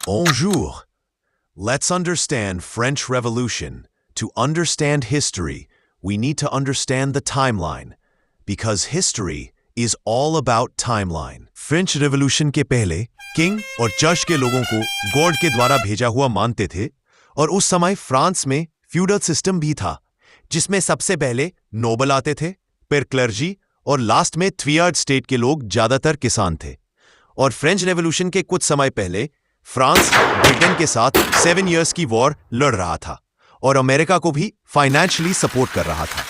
Bonjour. Let's understand French Revolution. To understand history, we need to understand the timeline, because history is all about timeline. French Revolution के पहले king और church के लोगों को God के द्वारा भेजा हुआ मानते थे, और उस समय फ्रांस में फ्यूडल सिस्टम भी था, जिसमें सबसे पहले नोबल आते थे, फिर क्लर्जी और लास्ट में थ्री स्टेट के लोग ज्यादातर किसान थे। और फ्रेंच रेवोल्यूशन के कुछ समय पहले फ्रांस ब्रिटेन के साथ 7 इयर्स की वॉर लड़ रहा था और अमेरिका को भी फाइनेंशियली सपोर्ट कर रहा था।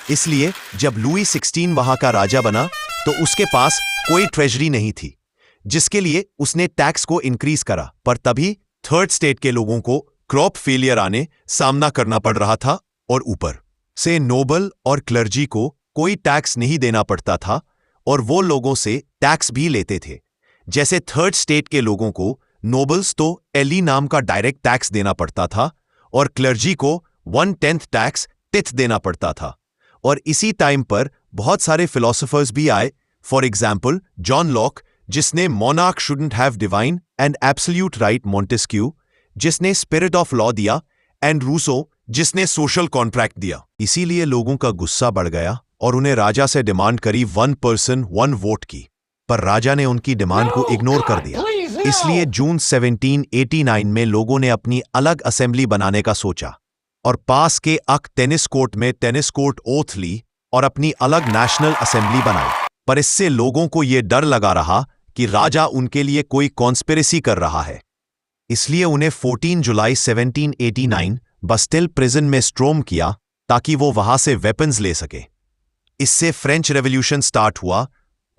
इसलिए जब लुई 16 वहां का राजा बना तो उसके पास कोई ट्रेजरी नहीं थी, जिसके लिए उसने टैक्स को इंक्रीज करा। पर तभी थर्ड स्टेट के लोगों को क्रॉप फेलियर आने सामना करना पड़ रहा था और ऊपर से नोबल और क्लर्जी को कोई टैक्स नहीं देना पड़ता था और वो लोगों से टैक्स भी लेते थे। जैसे थर्ड स्टेट के लोगों को नोबल्स तो एली नाम का डायरेक्ट टैक्स देना पड़ता था और क्लर्जी को 1/10 टैक्स टिथ देना पड़ता था। और इसी टाइम पर बहुत सारे फिलोसोफर्स भी आए, फॉर एग्जाम्पल जॉन लॉक, जिसने monarch shouldn't have divine and absolute right, Montesquieu जिसने स्पिरिट ऑफ लॉ दिया, एंड रूसो जिसने सोशल कॉन्ट्रैक्ट दिया। इसीलिए लोगों का गुस्सा बढ़ गया और उन्हें राजा से डिमांड करी 1 पर्सन 1 वोट की, पर राजा ने उनकी डिमांड को इग्नोर कर दिया। इसलिए जून 1789 में लोगों ने अपनी अलग असेंबली बनाने का सोचा और पास के अक टेनिस कोर्ट में टेनिस कोर्ट ओथ ली और अपनी अलग नेशनल असेंबली बनाई। पर इससे लोगों को यह डर लगा रहा कि राजा उनके लिए कोई कॉन्स्पिरेसी कर रहा है। इसलिए उन्हें 14 जुलाई 1789 बस्टिल प्रिजन में स्ट्रोम किया ताकि वो वहां से वेपन्स ले सके। इससे फ्रेंच रेवोल्यूशन स्टार्ट हुआ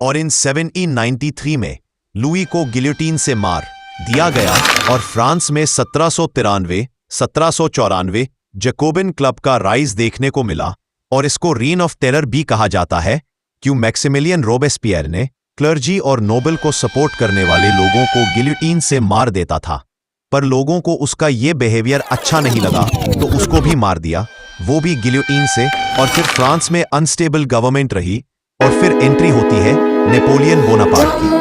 और इन 1793 में लुई को गिलोटीन से मार दिया गया और फ्रांस में 1793-1794 जैकोबिन क्लब का राइज देखने को मिला और इसको रेन ऑफ टेरर भी कहा जाता है, क्यों मैक्सिमिलियन रोबेस्पियर ने क्लर्जी और नोबल को सपोर्ट करने वाले लोगों को गिलोटीन से मार देता था। पर लोगों को उसका ये बिहेवियर अच्छा नहीं लगा तो उसको भी मार दिया, वो भी गिलोटीन से। और फिर फ्रांस में अनस्टेबल गवर्नमेंट रही और फिर एंट्री होती है नेपोलियन बोनापार्ट की।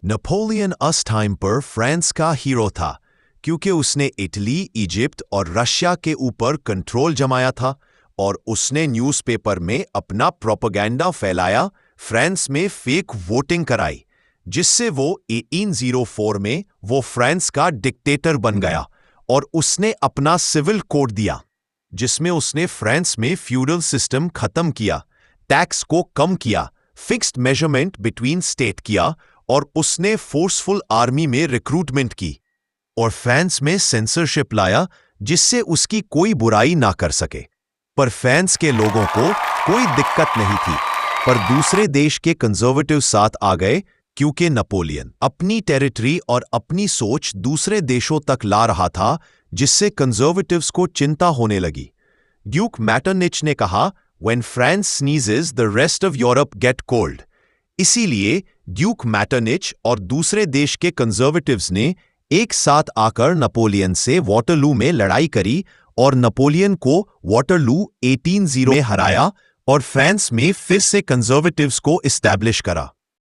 नेपोलियन उस टाइम पर फ्रांस का हीरो था, क्योंकि उसने इटली, इजिप्ट और रशिया के ऊपर कंट्रोल जमाया था और उसने न्यूज़पेपर में अपना प्रोपेगेंडा फैलाया, फ्रांस में फेक वोटिंग कराई, जिससे वो 1804 में वो फ्रांस का डिक्टेटर बन गया। और उसने अपना सिविल कोड दिया, जिसमें उसने फ्रांस में फ्यूडल सिस्टम खत्म किया, टैक्स को कम किया, फिक्स्ड मेजरमेंट बिटवीन स्टेट किया और उसने फोर्सफुल आर्मी में रिक्रूटमेंट की और फ्रांस में सेंसरशिप लाया, जिससे उसकी कोई बुराई ना कर सके। पर फ्रांस के लोगों को कोई दिक्कत नहीं थी, पर दूसरे देश के कंजर्वेटिव साथ आ गए, क्योंकि नेपोलियन अपनी टेरिटरी और अपनी सोच दूसरे देशों तक ला रहा था, जिससे कंजर्वेटिव्स को चिंता होने लगी। ड्यूक मैटरनिच ने कहा, "When France sneezes, the rest of Europe get cold." इसीलिए ड्यूक मैटरनिच और दूसरे देश के कंजर्वेटिव्स ने एक साथ आकर नेपोलियन से वाटरलू में लड़ाई करी और नेपोलियन को वाटरलू 1800 में हराया और फ्रांस में फिर से कंजर्वेटिव्स को इस्टेब्लिश करा।